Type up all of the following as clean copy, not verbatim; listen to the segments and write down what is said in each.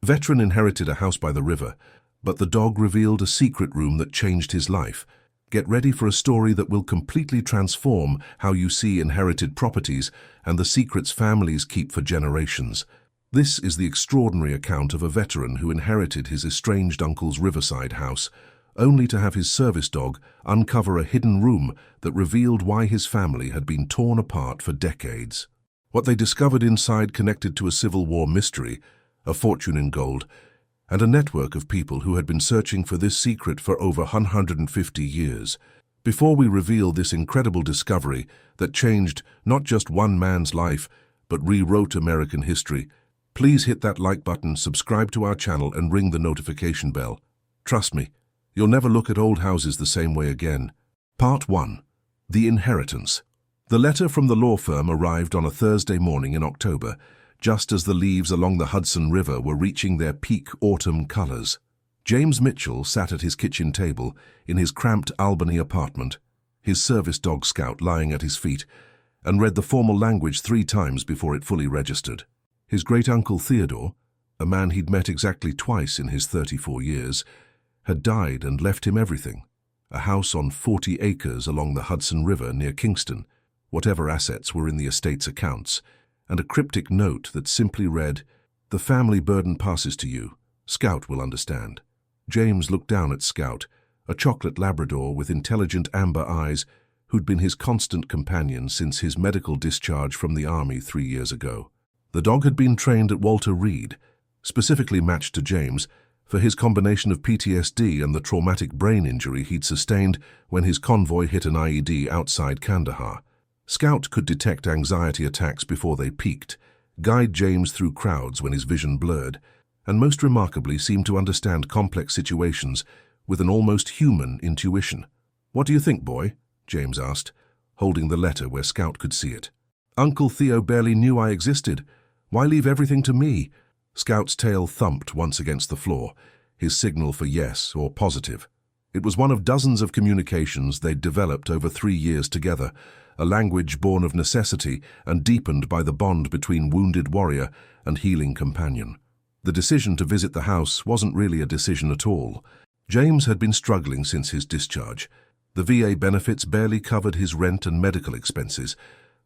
Veteran inherited a house by the river, but the dog revealed a secret room that changed his life. Get ready for a story that will completely transform how you see inherited properties and the secrets families keep for generations. This is the extraordinary account of a veteran who inherited his estranged uncle's riverside house, only to have his service dog uncover a hidden room that revealed why his family had been torn apart for decades. What they discovered inside connected to a Civil War mystery, a fortune in gold, and a network of people who had been searching for this secret for over 150 years. Before we reveal this incredible discovery that changed not just one man's life, but rewrote American history, please hit that like button, subscribe to our channel, and ring the notification bell. Trust me, you'll never look at old houses the same way again. Part 1. The Inheritance. The letter from the law firm arrived on a Thursday morning in October, just as the leaves along the Hudson River were reaching their peak autumn colors. James Mitchell sat at his kitchen table in his cramped Albany apartment, his service dog Scout lying at his feet, and read the formal language 3 times before it fully registered. His great-uncle Theodore, a man he'd met exactly twice in his 34 years, had died and left him everything: a house on 40 acres along the Hudson River near Kingston, whatever assets were in the estate's accounts, and a cryptic note that simply read, "The family burden passes to you. Scout will understand." James looked down at Scout, a chocolate Labrador with intelligent amber eyes who'd been his constant companion since his medical discharge from the army 3 years ago. The dog had been trained at Walter Reed, specifically matched to James, for his combination of PTSD and the traumatic brain injury he'd sustained when his convoy hit an IED outside Kandahar. Scout could detect anxiety attacks before they peaked, guide James through crowds when his vision blurred, and most remarkably seemed to understand complex situations with an almost human intuition. "What do you think, boy?" James asked, holding the letter where Scout could see it. "Uncle Theo barely knew I existed. Why leave everything to me?" Scout's tail thumped once against the floor, his signal for yes or positive. It was one of dozens of communications they'd developed over 3 years together, a language born of necessity and deepened by the bond between wounded warrior and healing companion. The decision to visit the house wasn't really a decision at all. James had been struggling since his discharge. The VA benefits barely covered his rent and medical expenses.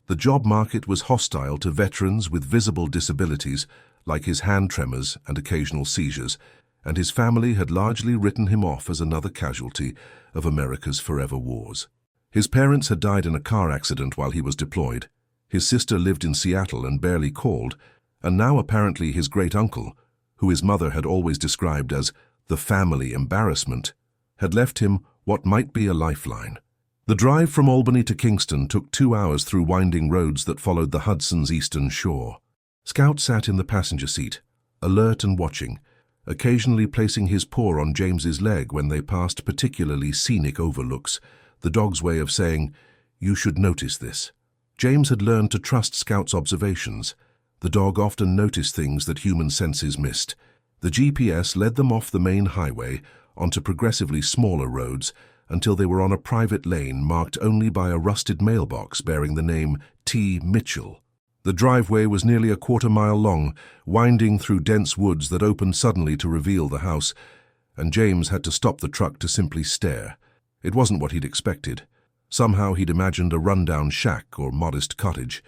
The job market was hostile to veterans with visible disabilities, like his hand tremors and occasional seizures, and his family had largely written him off as another casualty of America's forever wars. His parents had died in a car accident while he was deployed. His sister lived in Seattle and barely called, and now apparently his great-uncle, who his mother had always described as the family embarrassment, had left him what might be a lifeline. The drive from Albany to Kingston took 2 hours through winding roads that followed the Hudson's eastern shore. Scout sat in the passenger seat, alert and watching, occasionally placing his paw on James's leg when they passed particularly scenic overlooks, the dog's way of saying, "You should notice this." James had learned to trust Scout's observations. The dog often noticed things that human senses missed. The GPS led them off the main highway onto progressively smaller roads until they were on a private lane marked only by a rusted mailbox bearing the name T. Mitchell. The driveway was nearly a quarter-mile long, winding through dense woods that opened suddenly to reveal the house, and James had to stop the truck to simply stare. It wasn't what he'd expected. Somehow he'd imagined a rundown shack or modest cottage.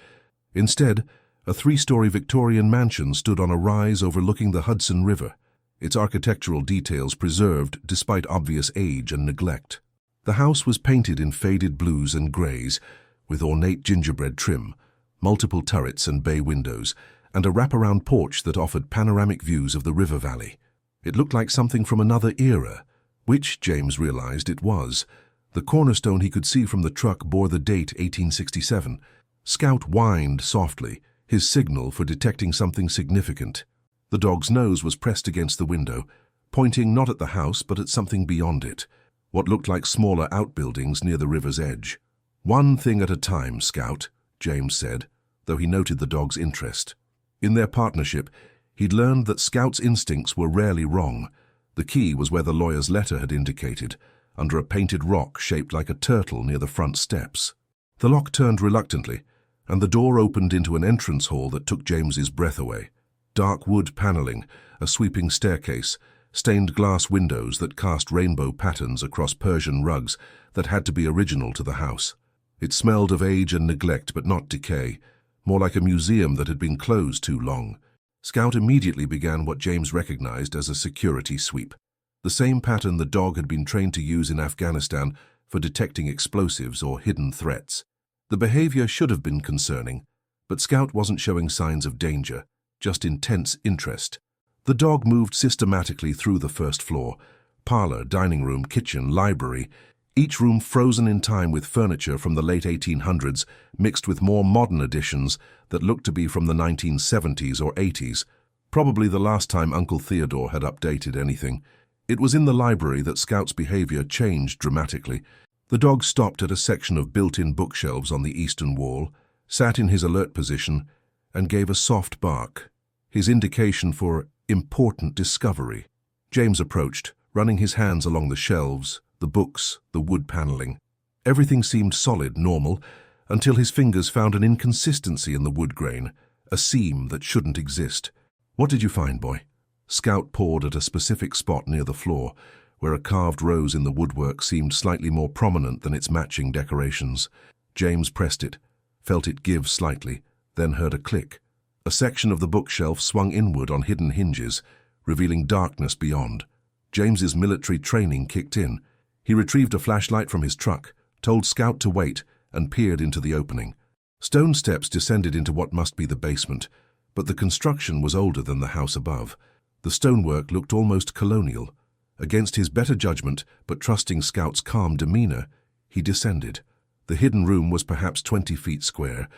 Instead, a 3-story Victorian mansion stood on a rise overlooking the Hudson River, its architectural details preserved despite obvious age and neglect. The house was painted in faded blues and grays, with ornate gingerbread trim, multiple turrets and bay windows, and a wraparound porch that offered panoramic views of the river valley. It looked like something from another era, which James realized it was. The cornerstone he could see from the truck bore the date 1867. Scout whined softly, his signal for detecting something significant. The dog's nose was pressed against the window, pointing not at the house but at something beyond it, what looked like smaller outbuildings near the river's edge. "One thing at a time, Scout," James said, though he noted the dog's interest. In their partnership, he'd learned that Scout's instincts were rarely wrong. The key was where the lawyer's letter had indicated, under a painted rock shaped like a turtle near the front steps. The lock turned reluctantly, and the door opened into an entrance hall that took James's breath away. Dark wood paneling, a sweeping staircase, stained glass windows that cast rainbow patterns across Persian rugs that had to be original to the house. It smelled of age and neglect, but not decay, more like a museum that had been closed too long. Scout immediately began what James recognized as a security sweep. The same pattern the dog had been trained to use in Afghanistan for detecting explosives or hidden threats. The behavior should have been concerning, but Scout wasn't showing signs of danger, just intense interest. The dog moved systematically through the first floor, parlor, dining room, kitchen, library, each room frozen in time with furniture from the late 1800s mixed with more modern additions that looked to be from the 1970s or 80s, probably the last time Uncle Theodore had updated anything. It was in the library that Scout's behavior changed dramatically. The dog stopped at a section of built-in bookshelves on the eastern wall, sat in his alert position, and gave a soft bark, his indication for important discovery. James approached, running his hands along the shelves, the books, the wood paneling. Everything seemed solid, normal, until his fingers found an inconsistency in the wood grain, a seam that shouldn't exist. "What did you find, boy?" Scout pawed at a specific spot near the floor, where a carved rose in the woodwork seemed slightly more prominent than its matching decorations. James pressed it, felt it give slightly, then heard a click. A section of the bookshelf swung inward on hidden hinges, revealing darkness beyond. James's military training kicked in. He retrieved a flashlight from his truck, told Scout to wait, and peered into the opening. Stone steps descended into what must be the basement, but the construction was older than the house above. The stonework looked almost colonial. Against his better judgment, but trusting Scout's calm demeanor, he descended. The hidden room was perhaps 20 feet square,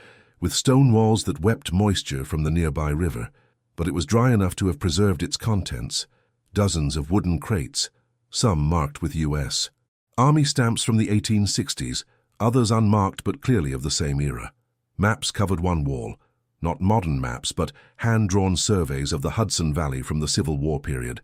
with stone walls that wept moisture from the nearby river, but it was dry enough to have preserved its contents. Dozens of wooden crates, some marked with US Army stamps from the 1860s, others unmarked but clearly of the same era. Maps covered one wall, not modern maps, but hand-drawn surveys of the Hudson Valley from the Civil War period.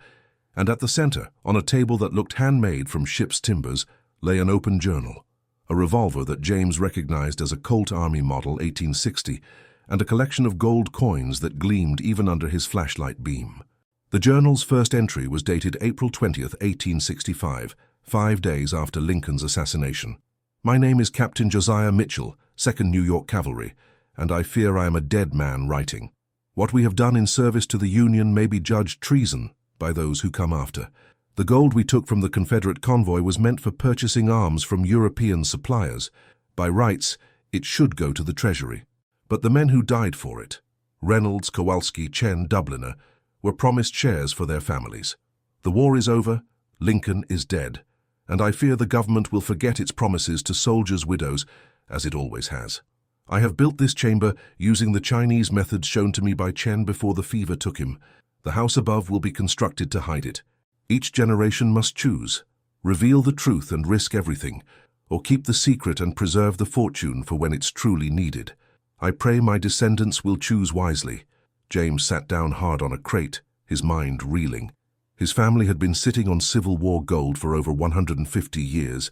And at the center, on a table that looked handmade from ship's timbers, lay an open journal, a revolver that James recognized as a Colt Army Model 1860, and a collection of gold coins that gleamed even under his flashlight beam. The journal's first entry was dated April 20th, 1865, 5 days after Lincoln's assassination. "My name is Captain Josiah Mitchell, 2nd New York Cavalry, and I fear I am a dead man writing. What we have done in service to the Union may be judged treason by those who come after. The gold we took from the Confederate convoy was meant for purchasing arms from European suppliers. By rights, it should go to the Treasury. But the men who died for it, Reynolds, Kowalski, Chen, Dubliner, were promised shares for their families. The war is over, Lincoln is dead, and I fear the government will forget its promises to soldiers' widows, as it always has. I have built this chamber using the Chinese methods shown to me by Chen before the fever took him. The house above will be constructed to hide it. Each generation must choose, reveal the truth and risk everything, or keep the secret and preserve the fortune for when it's truly needed. I pray my descendants will choose wisely." James sat down hard on a crate, his mind reeling. His family had been sitting on Civil War gold for over 150 years.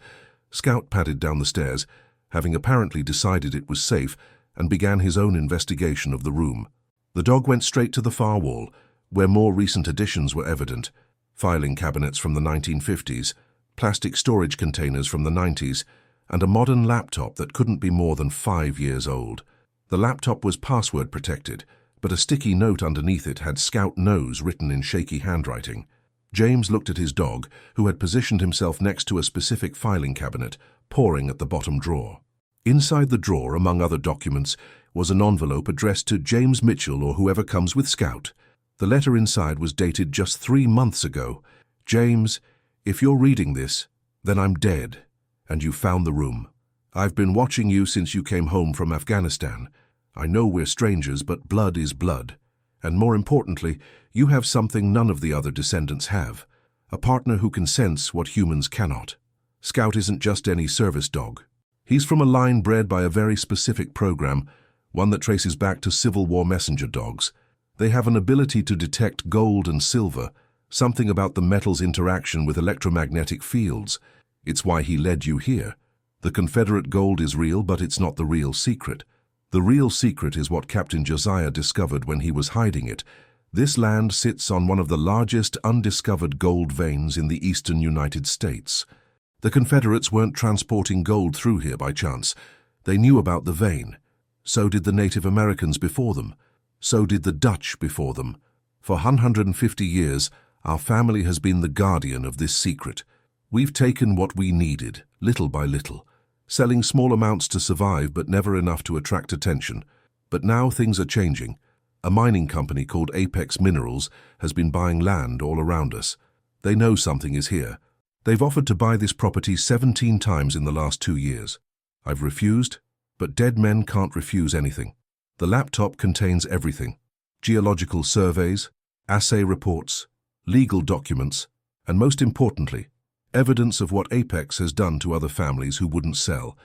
Scout padded down the stairs, having apparently decided it was safe, and began his own investigation of the room. The dog went straight to the far wall, where more recent additions were evident. Filing cabinets from the 1950s, plastic storage containers from the 90s, and a modern laptop that couldn't be more than 5 years old. The laptop was password protected, but a sticky note underneath it had Scout Nose written in shaky handwriting. James looked at his dog, who had positioned himself next to a specific filing cabinet, pawing at the bottom drawer. Inside the drawer, among other documents, was an envelope addressed to James Mitchell or whoever comes with Scout. The letter inside was dated just 3 months ago. "James, if you're reading this, then I'm dead, and you found the room. I've been watching you since you came home from Afghanistan. I know we're strangers, but blood is blood. And more importantly, you have something none of the other descendants have, a partner who can sense what humans cannot. Scout isn't just any service dog. He's from a line bred by a very specific program, one that traces back to Civil War messenger dogs. They have an ability to detect gold and silver, something about the metal's interaction with electromagnetic fields. It's why he led you here. The Confederate gold is real, but it's not the real secret. The real secret is what Captain Josiah discovered when he was hiding it, This land sits on one of the largest undiscovered gold veins in the eastern United States. The Confederates weren't transporting gold through here by chance. They knew about the vein. So did the Native Americans before them. So did the Dutch before them. For 150 years, our family has been the guardian of this secret. We've taken what we needed, little by little, selling small amounts to survive but never enough to attract attention. But now things are changing. A mining company called Apex Minerals has been buying land all around us. They know something is here. They've offered to buy this property 17 times in the last 2 years. I've refused, but dead men can't refuse anything. The laptop contains everything: geological surveys, assay reports, legal documents, and most importantly, evidence of what Apex has done to other families who wouldn't sell.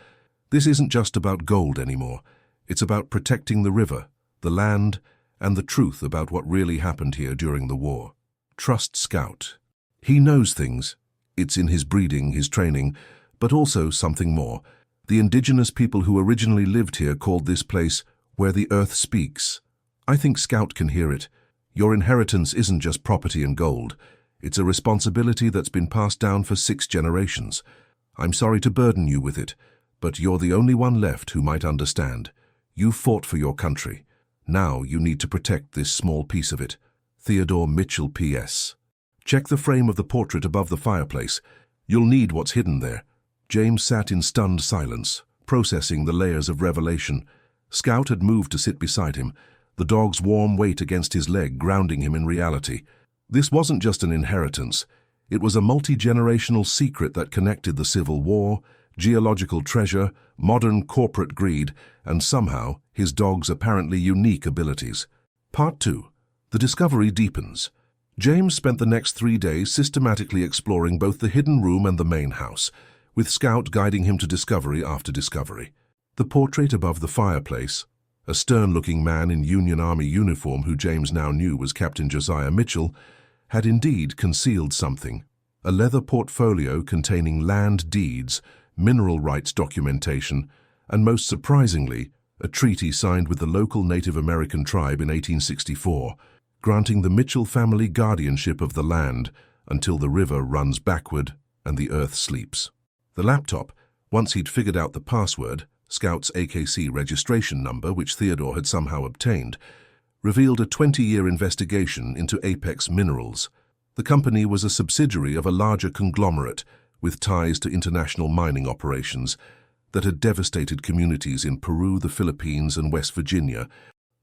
This isn't just about gold anymore. It's about protecting the river, the land, and the truth about what really happened here during the war. Trust Scout. He knows things. It's in his breeding, his training, but also something more. The indigenous people who originally lived here called this place where the earth speaks. I think Scout can hear it. Your inheritance isn't just property and gold. It's a responsibility that's been passed down for 6 generations. I'm sorry to burden you with it, but you're the only one left who might understand. You fought for your country. Now you need to protect this small piece of it. Theodore Mitchell, P.S. Check the frame of the portrait above the fireplace. You'll need what's hidden there. James sat in stunned silence, processing the layers of revelation. Scout had moved to sit beside him, the dog's warm weight against his leg grounding him in reality. This wasn't just an inheritance. It was a multi-generational secret that connected the Civil War, geological treasure, modern corporate greed, and somehow his dog's apparently unique abilities. Part 2. The discovery deepens. James spent the next 3 days systematically exploring both the hidden room and the main house, with Scout guiding him to discovery after discovery. The portrait above the fireplace, a stern-looking man in Union Army uniform who James now knew was Captain Josiah Mitchell, had indeed concealed something. A leather portfolio containing land deeds, mineral rights documentation, and most surprisingly, a treaty signed with the local Native American tribe in 1864, granting the Mitchell family guardianship of the land until the river runs backward and the earth sleeps. The laptop, once he'd figured out the password, Scout's AKC registration number, which Theodore had somehow obtained, revealed a 20-year investigation into Apex Minerals. The company was a subsidiary of a larger conglomerate with ties to international mining operations that had devastated communities in Peru, the Philippines, and West Virginia.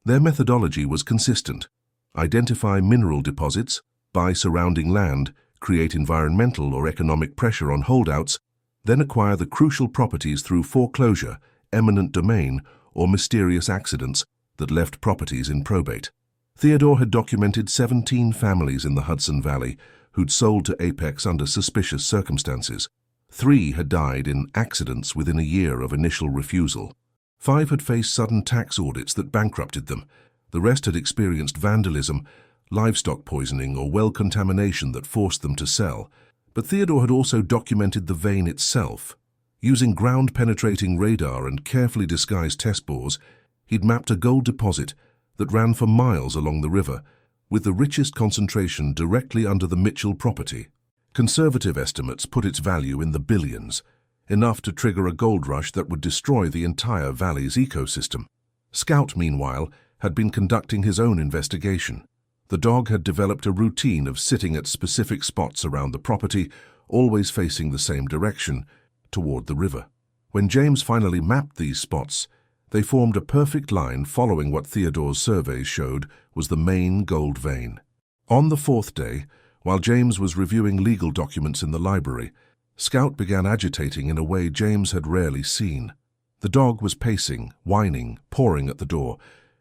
Their methodology was consistent: identify mineral deposits, buy surrounding land, create environmental or economic pressure on holdouts, then acquire the crucial properties through foreclosure, eminent domain, or mysterious accidents that left properties in probate. Theodore had documented 17 families in the Hudson Valley who'd sold to Apex under suspicious circumstances. 3 had died in accidents within a year of initial refusal. 5 had faced sudden tax audits that bankrupted them. The rest had experienced vandalism, livestock poisoning, or well contamination that forced them to sell. But Theodore had also documented the vein itself. Using ground-penetrating radar and carefully disguised test bores, he'd mapped a gold deposit that ran for miles along the river, with the richest concentration directly under the Mitchell property. Conservative estimates put its value in the billions, enough to trigger a gold rush that would destroy the entire valley's ecosystem. Scout, meanwhile, had been conducting his own investigation. The dog had developed a routine of sitting at specific spots around the property, always facing the same direction, toward the river. When James finally mapped these spots, they formed a perfect line following what Theodore's surveys showed was the main gold vein. On the 4th day, while James was reviewing legal documents in the library, Scout began agitating in a way James had rarely seen. The dog was pacing, whining, pawing at the door.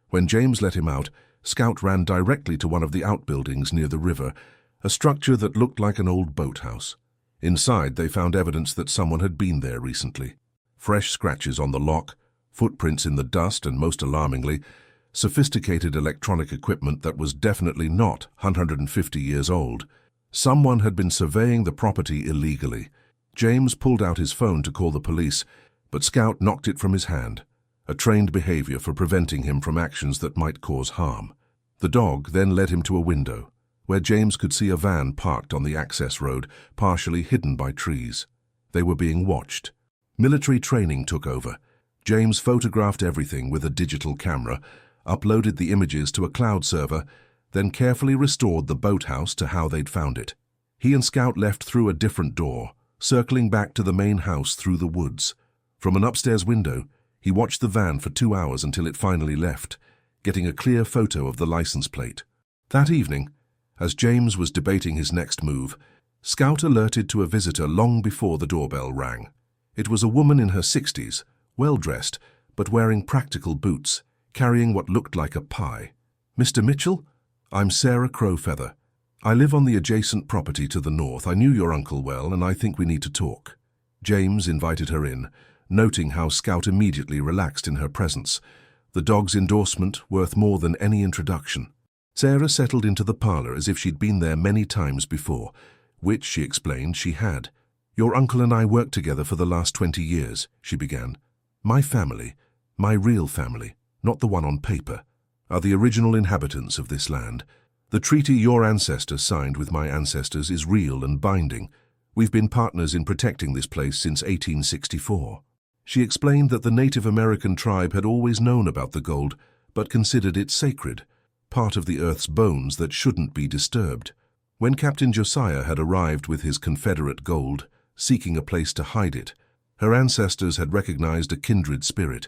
When James let him out, Scout ran directly to one of the outbuildings near the river, a structure that looked like an old boathouse. Inside, they found evidence that someone had been there recently. Fresh scratches on the lock, footprints in the dust, and most alarmingly, sophisticated electronic equipment that was definitely not 150 years old. Someone had been surveying the property illegally. James pulled out his phone to call the police, but Scout knocked it from his hand, a trained behavior for preventing him from actions that might cause harm. The dog then led him to a window, where James could see a van parked on the access road, partially hidden by trees. They were being watched. Military training took over. James photographed everything with a digital camera, uploaded the images to a cloud server, then carefully restored the boathouse to how they'd found it. He and Scout left through a different door, circling back to the main house through the woods. From an upstairs window, he watched the van for 2 hours until it finally left, getting a clear photo of the license plate. That evening, as James was debating his next move, Scout alerted to a visitor long before the doorbell rang. It was a woman in her 60s, well-dressed, but wearing practical boots, carrying what looked like a pie. "Mr. Mitchell? I'm Sarah Crowfeather. I live on the adjacent property to the north. I knew your uncle well, and I think we need to talk." James invited her in, noting how Scout immediately relaxed in her presence, the dog's endorsement worth more than any introduction. Sarah settled into the parlor as if she'd been there many times before, which, she explained, she had. "Your uncle and I worked together for the last 20 years, she began. "My family, my real family, not the one on paper, are the original inhabitants of this land. The treaty your ancestors signed with my ancestors is real and binding. We've been partners in protecting this place since 1864. She explained that the Native American tribe had always known about the gold, but considered it sacred, part of the earth's bones that shouldn't be disturbed. When Captain Josiah had arrived with his Confederate gold, seeking a place to hide it, her ancestors had recognized a kindred spirit,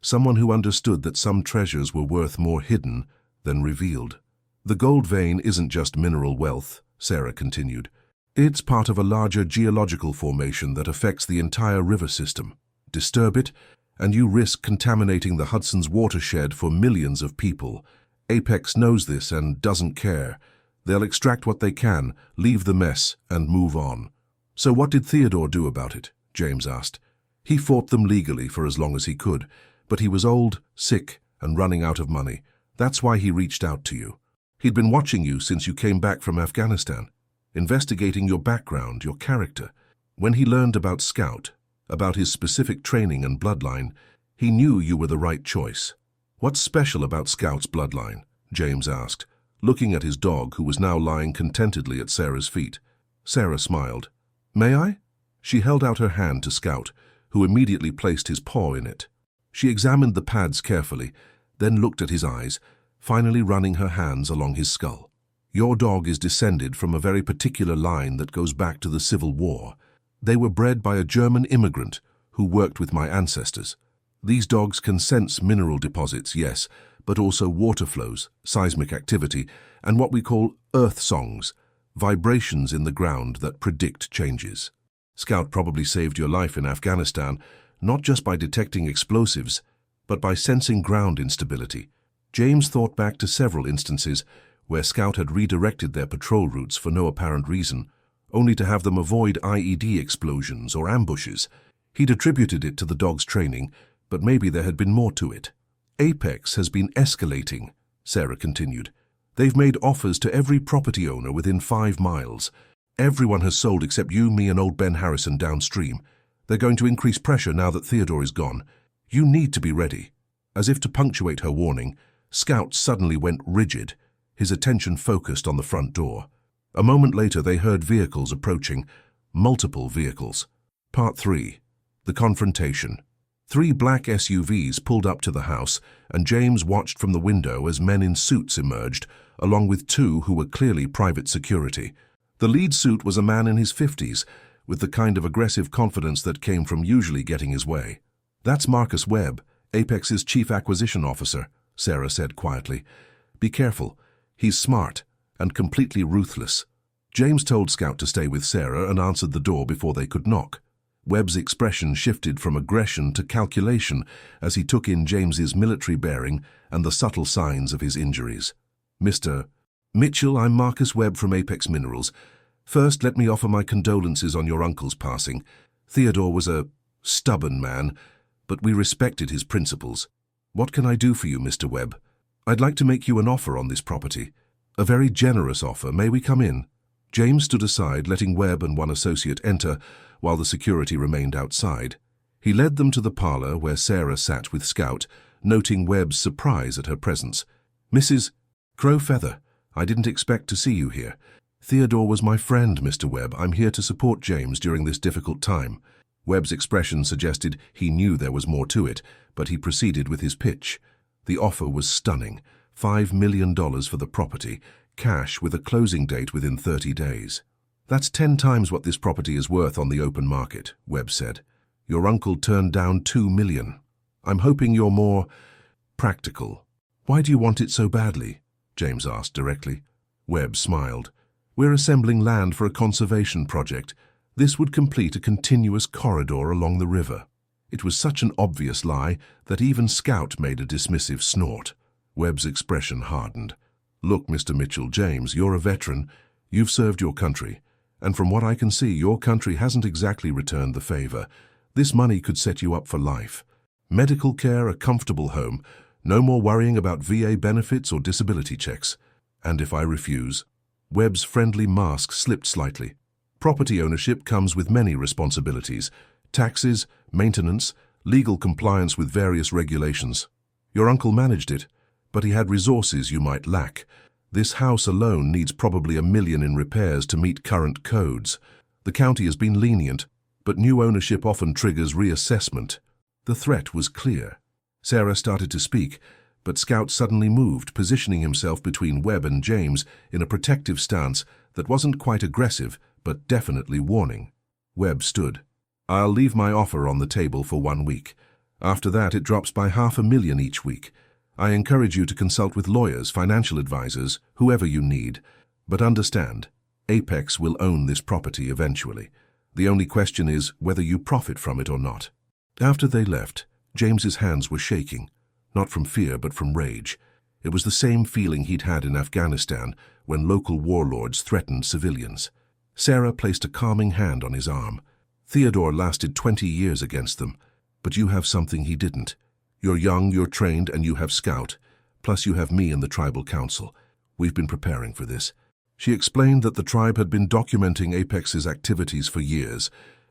someone who understood that some treasures were worth more hidden than revealed. The gold vein isn't just mineral wealth, Sarah continued. It's part of a larger geological formation that affects the entire river system. Disturb it, and you risk contaminating the Hudson's watershed for millions of people. Apex knows this and doesn't care. They'll extract what they can, leave the mess, and move on. "So what did Theodore do about it?" James asked. "He fought them legally for as long as he could, but he was old, sick, and running out of money. That's why he reached out to you. He'd been watching you since you came back from Afghanistan, investigating your background, your character. When he learned about Scout, about his specific training and bloodline, he knew you were the right choice." "What's special about Scout's bloodline?" James asked, looking at his dog, who was now lying contentedly at Sarah's feet. Sarah smiled. "May I?" She held out her hand to Scout, who immediately placed his paw in it. She examined the pads carefully, then looked at his eyes, finally running her hands along his skull. "Your dog is descended from a very particular line that goes back to the Civil War. They were bred by a German immigrant who worked with my ancestors. These dogs can sense mineral deposits, yes, but also water flows, seismic activity, and what we call earth songs, vibrations in the ground that predict changes. Scout probably saved your life in Afghanistan, not just by detecting explosives, but by sensing ground instability." James thought back to several instances where Scout had redirected their patrol routes for no apparent reason, only to have them avoid IED explosions or ambushes. He'd attributed it to the dog's training, but maybe there had been more to it. "Apex has been escalating," Sarah continued. "They've made offers to every property owner within 5 miles. Everyone has sold except you, me, and old Ben Harrison downstream. They're going to increase pressure now that Theodore is gone. You need to be ready." As if to punctuate her warning, Scout suddenly went rigid, his attention focused on the front door. A moment later they heard vehicles approaching, multiple vehicles. Part 3. The Confrontation. 3 black SUVs pulled up to the house, and James watched from the window as men in suits emerged, along with 2 who were clearly private security. The lead suit was a man in his 50s, with the kind of aggressive confidence that came from usually getting his way. "That's Marcus Webb, Apex's chief acquisition officer," Sarah said quietly. "Be careful. He's smart and completely ruthless." James told Scout to stay with Sarah and answered the door before they could knock. Webb's expression shifted from aggression to calculation as he took in James's military bearing and the subtle signs of his injuries. "Mr. Mitchell, I'm Marcus Webb from Apex Minerals. First, let me offer my condolences on your uncle's passing. Theodore was a stubborn man, but we respected his principles. What can I do for you, Mr. Webb? I'd like to make you an offer on this property. A very generous offer. May we come in?" James stood aside, letting Webb and 1 associate enter, while the security remained outside. He led them to the parlor where Sarah sat with Scout, noting Webb's surprise at her presence. "Mrs. Crow Feather, I didn't expect to see you here. Theodore was my friend, Mr. Webb. I'm here to support James during this difficult time. Webb's expression suggested he knew there was more to it, but he proceeded with his pitch. The offer was stunning. $5 million for the property, cash with a closing date within 30 days. That's 10 times what this property is worth on the open market, Webb said. Your uncle turned down $2 million. I'm hoping you're more practical. Why do you want it so badly? James asked directly. Webb smiled. We're assembling land for a conservation project. This would complete a continuous corridor along the river. It was such an obvious lie that even Scout made a dismissive snort. Webb's expression hardened. Look, Mr. Mitchell, James, you're a veteran. You've served your country. And from what I can see, your country hasn't exactly returned the favor. This money could set you up for life. Medical care, a comfortable home, no more worrying about VA benefits or disability checks. And if I refuse? Webb's friendly mask slipped slightly. Property ownership comes with many responsibilities. Taxes, maintenance, legal compliance with various regulations. Your uncle managed it, but he had resources you might lack. This house alone needs probably $1 million in repairs to meet current codes. The county has been lenient, but new ownership often triggers reassessment. The threat was clear. Sarah started to speak, but Scout suddenly moved, positioning himself between Webb and James in a protective stance that wasn't quite aggressive, but definitely warning. Webb stood. I'll leave my offer on the table for 1 week. After that, it drops by $500,000 each week. I encourage you to consult with lawyers, financial advisors, whoever you need. But understand, Apex will own this property eventually. The only question is whether you profit from it or not. After they left, James's hands were shaking, not from fear but from rage. It was the same feeling he'd had in Afghanistan when local warlords threatened civilians. Sarah placed a calming hand on his arm. Theodore lasted 20 years against them, but you have something he didn't. You're young, you're trained, and you have Scout. Plus you have me and the tribal council. We've been preparing for this. She explained that the tribe had been documenting Apex's activities for years,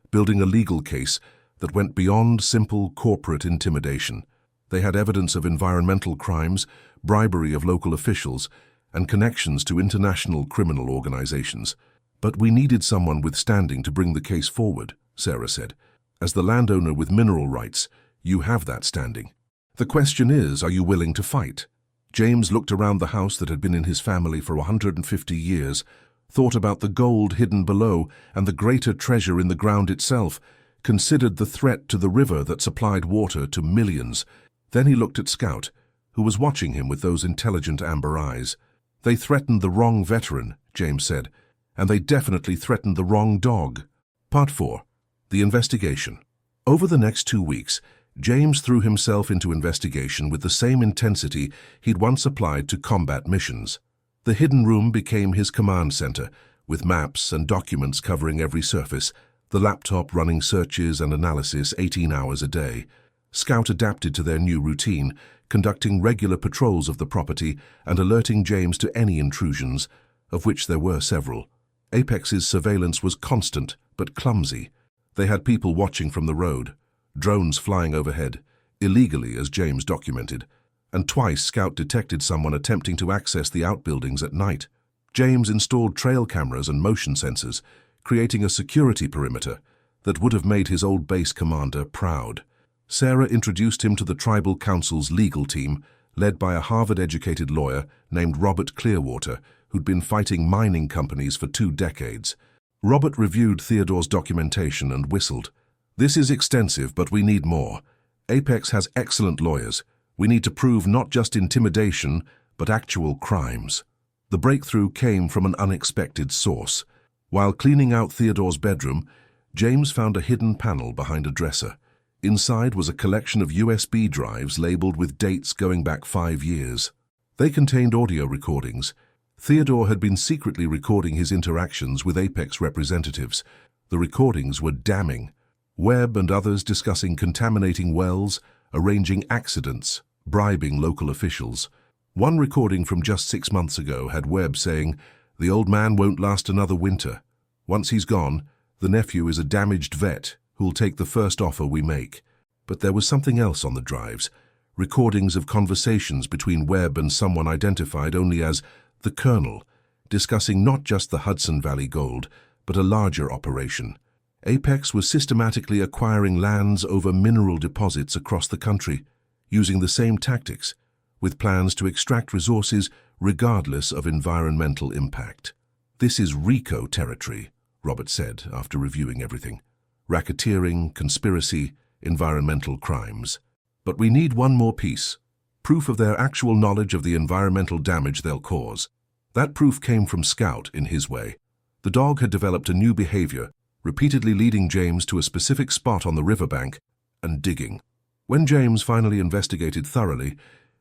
building a legal case that went beyond simple corporate intimidation. They had evidence of environmental crimes, bribery of local officials, and connections to international criminal organizations. But we needed someone with standing to bring the case forward, Sarah said. As the landowner with mineral rights, you have that standing. The question is, are you willing to fight? James looked around the house that had been in his family for 150 years, thought about the gold hidden below and the greater treasure in the ground itself, considered the threat to the river that supplied water to millions. Then he looked at Scout, who was watching him with those intelligent amber eyes. They threatened the wrong veteran, James said, and they definitely threatened the wrong dog. Part 4. The investigation. Over the next 2 weeks, James threw himself into investigation with the same intensity he'd once applied to combat missions. The hidden room became his command center, with maps and documents covering every surface, the laptop running searches and analysis 18 hours a day. Scout adapted to their new routine, conducting regular patrols of the property and alerting James to any intrusions, of which there were several. Apex's surveillance was constant, but clumsy. They had people watching from the road, drones flying overhead, illegally as James documented, and twice Scout detected someone attempting to access the outbuildings at night. James installed trail cameras and motion sensors, creating a security perimeter that would have made his old base commander proud. Sarah introduced him to the tribal council's legal team, led by a Harvard-educated lawyer named Robert Clearwater, who'd been fighting mining companies for 2 decades. Robert reviewed Theodore's documentation and whistled. This is extensive, but we need more. Apex has excellent lawyers. We need to prove not just intimidation, but actual crimes. The breakthrough came from an unexpected source. While cleaning out Theodore's bedroom, James found a hidden panel behind a dresser. Inside was a collection of USB drives labeled with dates going back 5 years. They contained audio recordings. Theodore had been secretly recording his interactions with Apex representatives. The recordings were damning. Webb and others discussing contaminating wells, arranging accidents, bribing local officials. One recording from just 6 months ago had Webb saying, "The old man won't last another winter. Once he's gone, the nephew is a damaged vet who'll take the first offer we make." But there was something else on the drives. recordings of conversations between Webb and someone identified only as the Colonel, discussing not just the Hudson Valley gold, but a larger operation. Apex was systematically acquiring lands over mineral deposits across the country, using the same tactics, with plans to extract resources regardless of environmental impact. "This is RICO territory," Robert said after reviewing everything. "Racketeering, conspiracy, environmental crimes. But we need one more piece, proof of their actual knowledge of the environmental damage they'll cause." That proof came from Scout in his way. The dog had developed a new behavior, repeatedly leading James to a specific spot on the riverbank and digging. When James finally investigated thoroughly,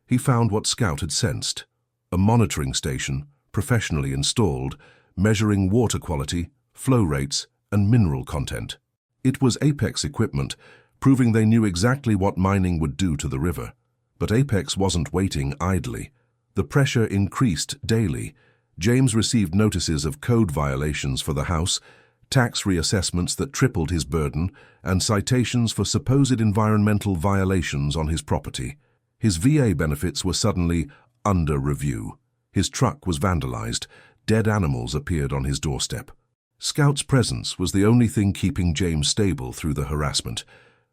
he found what Scout had sensed: a monitoring station, professionally installed, measuring water quality, flow rates, and mineral content. It was Apex equipment, proving they knew exactly what mining would do to the river. But Apex wasn't waiting idly. The pressure increased daily. James received notices of code violations for the house, tax reassessments that tripled his burden, and citations for supposed environmental violations on his property. His VA benefits were suddenly under review. His truck was vandalized. Dead animals appeared on his doorstep. Scout's presence was the only thing keeping James stable through the harassment.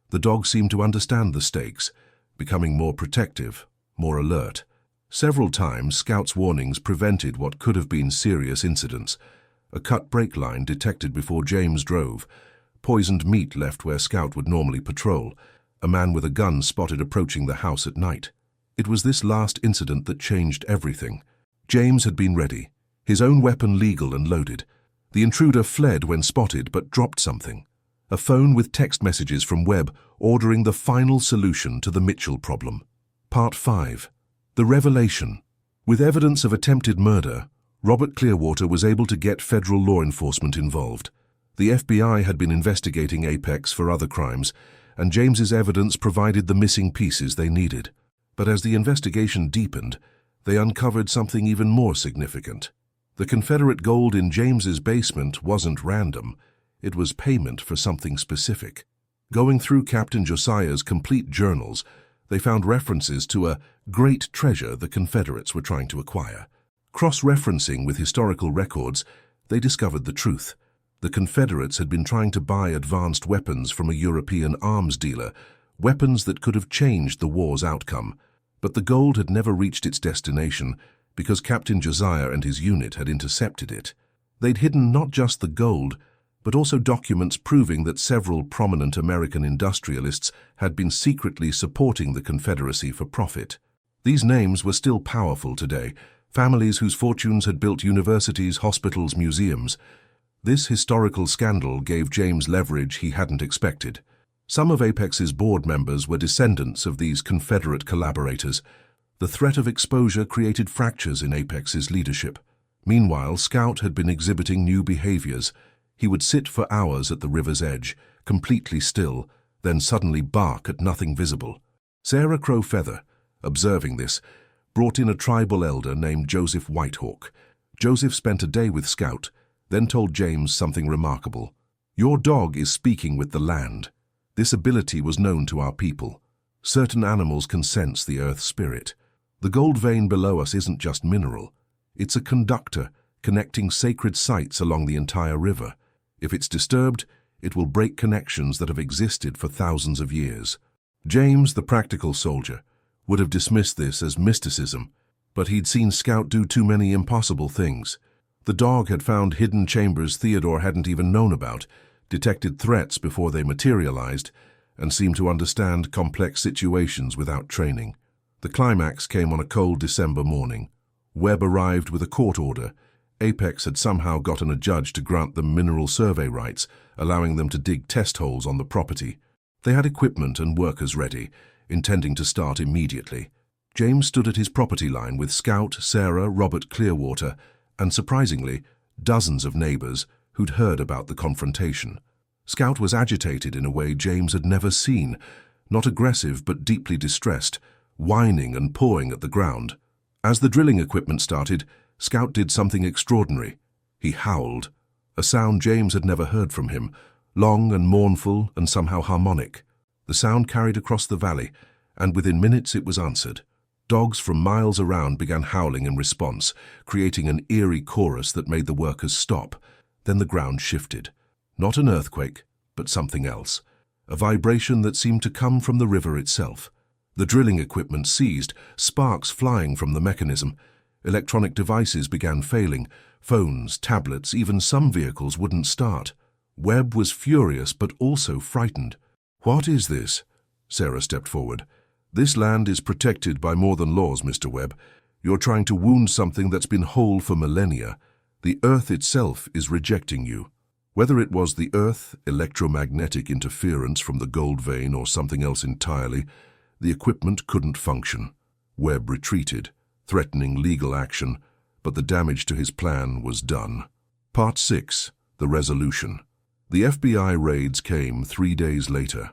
The dog seemed to understand the stakes, becoming more protective, more alert. Several times, Scout's warnings prevented what could have been serious incidents. A cut brake line detected before James drove. Poisoned meat left where Scout would normally patrol. A man with a gun spotted approaching the house at night. It was this last incident that changed everything. James had been ready, his own weapon legal and loaded. The intruder fled when spotted but dropped something. A phone with text messages from Webb ordering the final solution to the Mitchell problem. Part 5. The Revelation. With evidence of attempted murder, Robert Clearwater was able to get federal law enforcement involved. The FBI had been investigating Apex for other crimes, and James's evidence provided the missing pieces they needed. But as the investigation deepened, they uncovered something even more significant. The Confederate gold in James's basement wasn't random. It was payment for something specific. Going through Captain Josiah's complete journals, they found references to a great treasure the Confederates were trying to acquire. Cross-referencing with historical records, they discovered the truth. The Confederates had been trying to buy advanced weapons from a European arms dealer, weapons that could have changed the war's outcome. But the gold had never reached its destination because Captain Josiah and his unit had intercepted it. They'd hidden not just the gold, but also documents proving that several prominent American industrialists had been secretly supporting the Confederacy for profit. These names were still powerful today, families whose fortunes had built universities, hospitals, museums. This historical scandal gave James leverage he hadn't expected. Some of Apex's board members were descendants of these Confederate collaborators. The threat of exposure created fractures in Apex's leadership. Meanwhile, Scout had been exhibiting new behaviors. He would sit for hours at the river's edge, completely still, then suddenly bark at nothing visible. Sarah Crow Feather, observing this, brought in a tribal elder named Joseph Whitehawk. Joseph spent a day with Scout, then told James something remarkable. "Your dog is speaking with the land. This ability was known to our people. Certain animals can sense the earth spirit. The gold vein below us isn't just mineral. It's a conductor connecting sacred sites along the entire river. If it's disturbed, it will break connections that have existed for thousands of years." James, the practical soldier, would have dismissed this as mysticism, but he'd seen Scout do too many impossible things. The dog had found hidden chambers Theodore hadn't even known about, detected threats before they materialized, and seemed to understand complex situations without training. The climax came on a cold December morning. Webb arrived with a court order. Apex had somehow gotten a judge to grant them mineral survey rights, allowing them to dig test holes on the property. They had equipment and workers ready, intending to start immediately. James stood at his property line with Scout, Sarah, Robert Clearwater, and surprisingly, dozens of neighbors who'd heard about the confrontation. Scout was agitated in a way James had never seen, not aggressive but deeply distressed, whining and pawing at the ground. As the drilling equipment started, Scout did something extraordinary. He howled, a sound James had never heard from him, long and mournful and somehow harmonic. The sound carried across the valley, and within minutes it was answered. Dogs from miles around began howling in response, creating an eerie chorus that made the workers stop. Then the ground shifted. Not an earthquake, but something else. A vibration that seemed to come from the river itself. The drilling equipment seized, sparks flying from the mechanism. Electronic devices began failing. Phones, tablets, even some vehicles wouldn't start. Webb was furious but also frightened. "What is this?" Sarah stepped forward. "This land is protected by more than laws, Mr. Webb. You're trying to wound something that's been whole for millennia. The Earth itself is rejecting you." Whether it was the Earth, electromagnetic interference from the gold vein, or something else entirely, the equipment couldn't function. Webb retreated, threatening legal action, but the damage to his plan was done. Part 6. The Resolution. The FBI raids came 3 days later.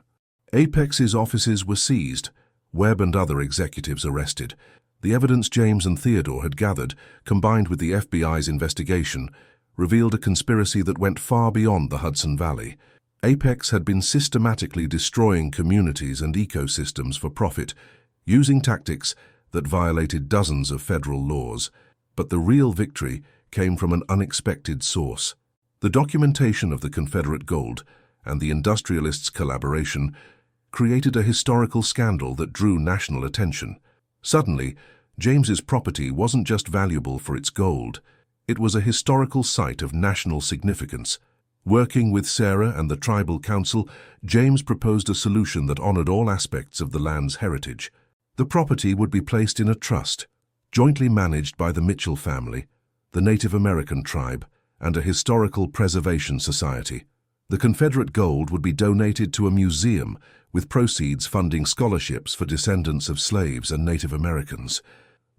Apex's offices were seized, Webb and other executives arrested. The evidence James and Theodore had gathered, combined with the FBI's investigation, revealed a conspiracy that went far beyond the Hudson Valley. Apex had been systematically destroying communities and ecosystems for profit, using tactics that violated dozens of federal laws. But the real victory came from an unexpected source. The documentation of the Confederate gold and the industrialists' collaboration created a historical scandal that drew national attention. Suddenly, James's property wasn't just valuable for its gold. It was a historical site of national significance. Working with Sarah and the tribal council, James proposed a solution that honored all aspects of the land's heritage. The property would be placed in a trust, jointly managed by the Mitchell family, the Native American tribe, and a historical preservation society. The Confederate gold would be donated to a museum, with proceeds funding scholarships for descendants of slaves and Native Americans.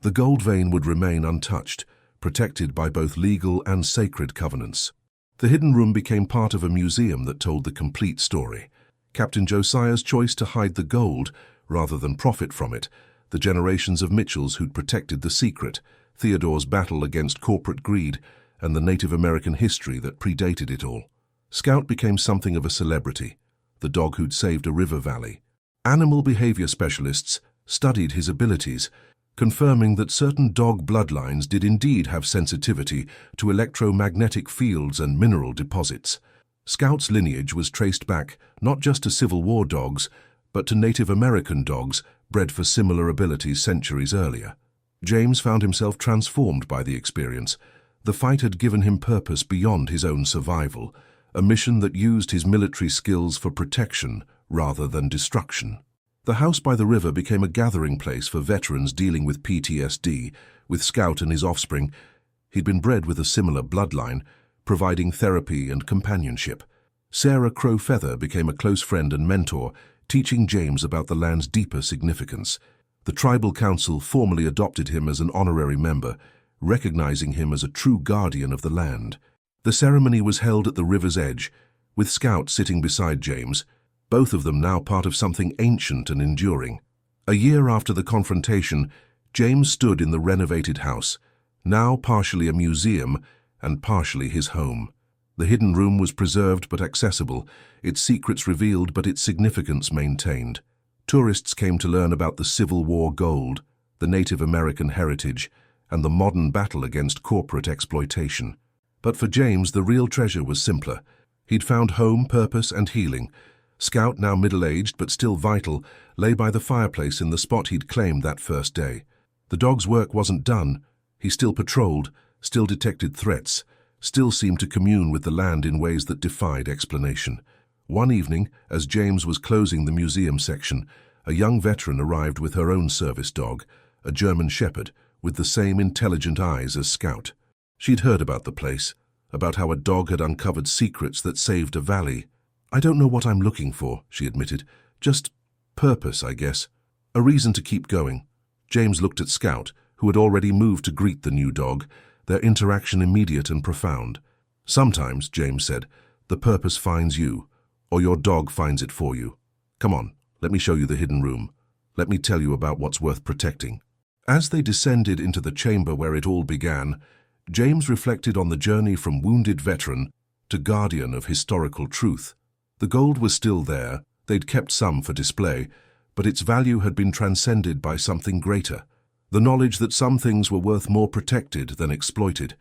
The gold vein would remain untouched, protected by both legal and sacred covenants. The hidden room became part of a museum that told the complete story. Captain Josiah's choice to hide the gold, rather than profit from it, the generations of Mitchells who'd protected the secret, Theodore's battle against corporate greed, and the Native American history that predated it all. Scout became something of a celebrity, the dog who'd saved a river valley. Animal behavior specialists studied his abilities, confirming that certain dog bloodlines did indeed have sensitivity to electromagnetic fields and mineral deposits. Scout's lineage was traced back not just to Civil War dogs, but to Native American dogs bred for similar abilities centuries earlier. James found himself transformed by the experience. The fight had given him purpose beyond his own survival, a mission that used his military skills for protection rather than destruction. The house by the river became a gathering place for veterans dealing with PTSD. With Scout and his offspring, he'd been bred with a similar bloodline, providing therapy and companionship. Sarah Crow Feather became a close friend and mentor, teaching James about the land's deeper significance. The tribal council formally adopted him as an honorary member, recognizing him as a true guardian of the land. The ceremony was held at the river's edge, with Scout sitting beside James, both of them now part of something ancient and enduring. A year after the confrontation, James stood in the renovated house, now partially a museum and partially his home. The hidden room was preserved but accessible, its secrets revealed but its significance maintained. Tourists came to learn about the Civil War gold, the Native American heritage, and the modern battle against corporate exploitation. But for James, the real treasure was simpler. He'd found home, purpose, and healing. Scout, now middle-aged but still vital, lay by the fireplace in the spot he'd claimed that first day. The dog's work wasn't done. He still patrolled, still detected threats, still seemed to commune with the land in ways that defied explanation. One evening, as James was closing the museum section, a young veteran arrived with her own service dog, a German shepherd, with the same intelligent eyes as Scout. She'd heard about the place, about how a dog had uncovered secrets that saved a valley. "I don't know what I'm looking for," she admitted. "Just purpose, I guess. A reason to keep going." James looked at Scout, who had already moved to greet the new dog, their interaction immediate and profound. "Sometimes," James said, "the purpose finds you, or your dog finds it for you. Come on, let me show you the hidden room. Let me tell you about what's worth protecting." As they descended into the chamber where it all began, James reflected on the journey from wounded veteran to guardian of historical truth. The gold was still there, they'd kept some for display, but its value had been transcended by something greater. The knowledge that some things were worth more protected than exploited,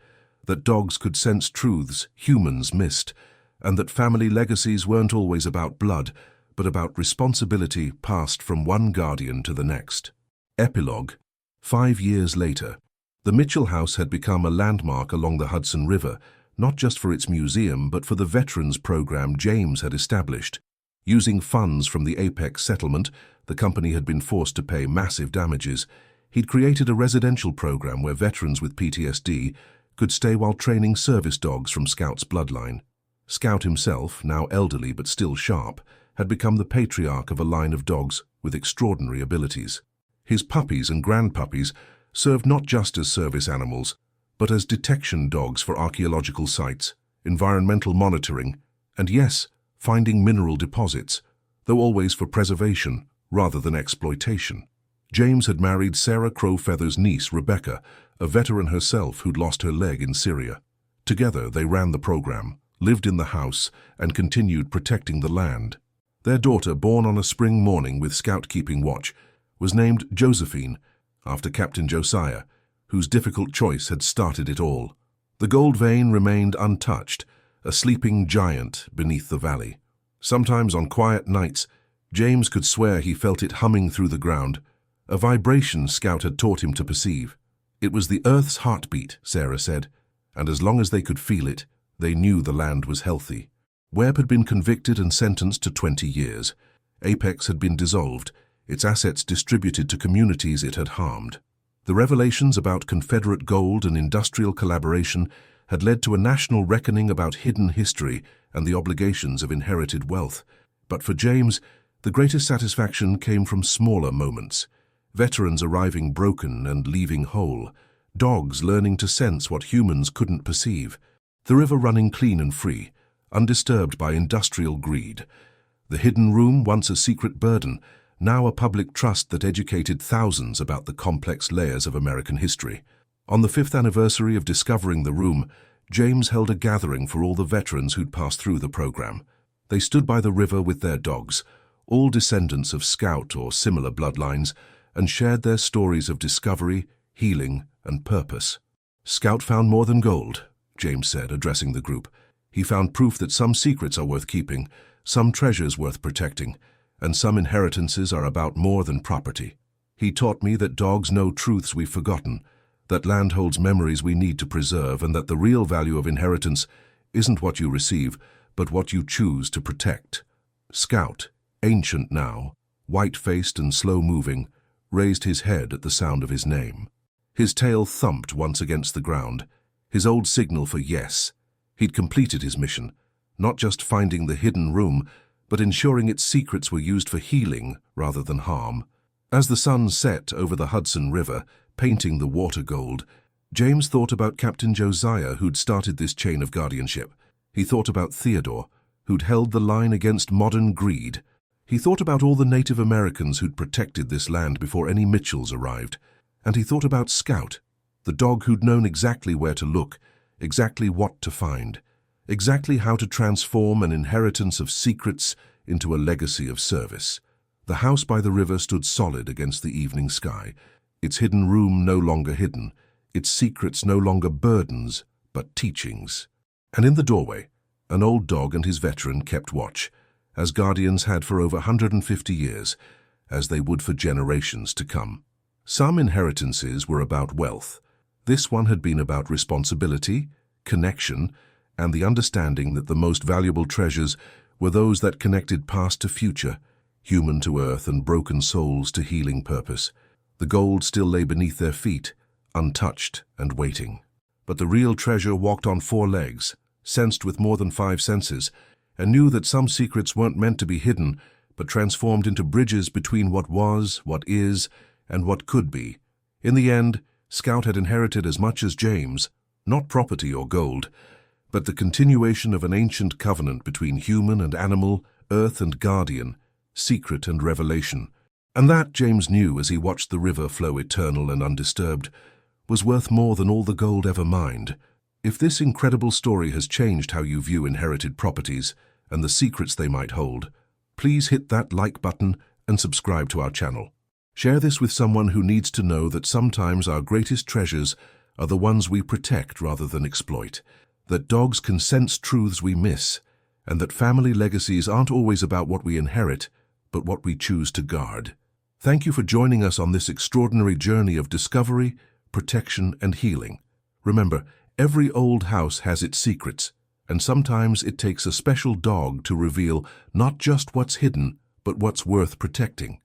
that dogs could sense truths humans missed, and that family legacies weren't always about blood, but about responsibility passed from one guardian to the next. Epilogue. 5 years later, the Mitchell House had become a landmark along the Hudson River, not just for its museum but for the veterans program James had established. Using funds from the Apex settlement, the company had been forced to pay massive damages. He'd created a residential program where veterans with PTSD could stay while training service dogs from Scout's bloodline. Scout himself, now elderly but still sharp, had become the patriarch of a line of dogs with extraordinary abilities. His puppies and grandpuppies served not just as service animals, but as detection dogs for archaeological sites, environmental monitoring, and yes, finding mineral deposits, though always for preservation rather than exploitation. James had married Sarah Crowfeather's niece, Rebecca, a veteran herself who'd lost her leg in Syria. Together they ran the program, lived in the house, and continued protecting the land. Their daughter, born on a spring morning with Scout keeping watch, was named Josephine, after Captain Josiah, whose difficult choice had started it all. The gold vein remained untouched, a sleeping giant beneath the valley. Sometimes on quiet nights, James could swear he felt it humming through the ground, a vibration Scout had taught him to perceive. It was the Earth's heartbeat, Sarah said, and as long as they could feel it, they knew the land was healthy. Webb had been convicted and sentenced to 20 years. Apex had been dissolved, its assets distributed to communities it had harmed. The revelations about Confederate gold and industrial collaboration had led to a national reckoning about hidden history and the obligations of inherited wealth. But for James, the greatest satisfaction came from smaller moments. Veterans arriving broken and leaving whole. Dogs learning to sense what humans couldn't perceive. The river running clean and free, undisturbed by industrial greed. The hidden room, once a secret burden, now a public trust that educated thousands about the complex layers of American history. On the 5th anniversary of discovering the room, James held a gathering for all the veterans who'd passed through the program. They stood by the river with their dogs, all descendants of Scout or similar bloodlines, and shared their stories of discovery, healing, and purpose. "Scout found more than gold," James said, addressing the group. "He found proof that some secrets are worth keeping, some treasures worth protecting, and some inheritances are about more than property. He taught me that dogs know truths we've forgotten, that land holds memories we need to preserve, and that the real value of inheritance isn't what you receive, but what you choose to protect." Scout, ancient now, white-faced and slow-moving, raised his head at the sound of his name. His tail thumped once against the ground, his old signal for yes. He'd completed his mission, not just finding the hidden room, but ensuring its secrets were used for healing rather than harm. As the sun set over the Hudson River, painting the water gold, James thought about Captain Josiah, who'd started this chain of guardianship. He thought about Theodore, who'd held the line against modern greed. He thought about all the Native Americans who'd protected this land before any Mitchells arrived. And he thought about Scout, the dog who'd known exactly where to look, exactly what to find, exactly how to transform an inheritance of secrets into a legacy of service. The house by the river stood solid against the evening sky, its hidden room no longer hidden, its secrets no longer burdens, but teachings. And in the doorway, an old dog and his veteran kept watch, as guardians had for over 150 years, as they would for generations to come. Some inheritances were about wealth. This one had been about responsibility, connection, and the understanding that the most valuable treasures were those that connected past to future, human to earth and broken souls to healing purpose. The gold still lay beneath their feet, untouched and waiting. But the real treasure walked on 4 legs, sensed with more than 5 senses, and knew that some secrets weren't meant to be hidden, but transformed into bridges between what was, what is, and what could be. In the end, Scout had inherited as much as James, not property or gold, but the continuation of an ancient covenant between human and animal, earth and guardian, secret and revelation. And that, James knew as he watched the river flow eternal and undisturbed, was worth more than all the gold ever mined. If this incredible story has changed how you view inherited properties and the secrets they might hold, please hit that like button and and subscribe to our channel. Share this with someone who needs to know that sometimes our greatest treasures are the ones we protect rather than exploit, that dogs can sense truths we miss, and that family legacies aren't always about what we inherit, but what we choose to guard. Thank you for joining us on this extraordinary journey of discovery, protection, and healing. Remember, every old house has its secrets, and sometimes it takes a special dog to reveal not just what's hidden, but what's worth protecting.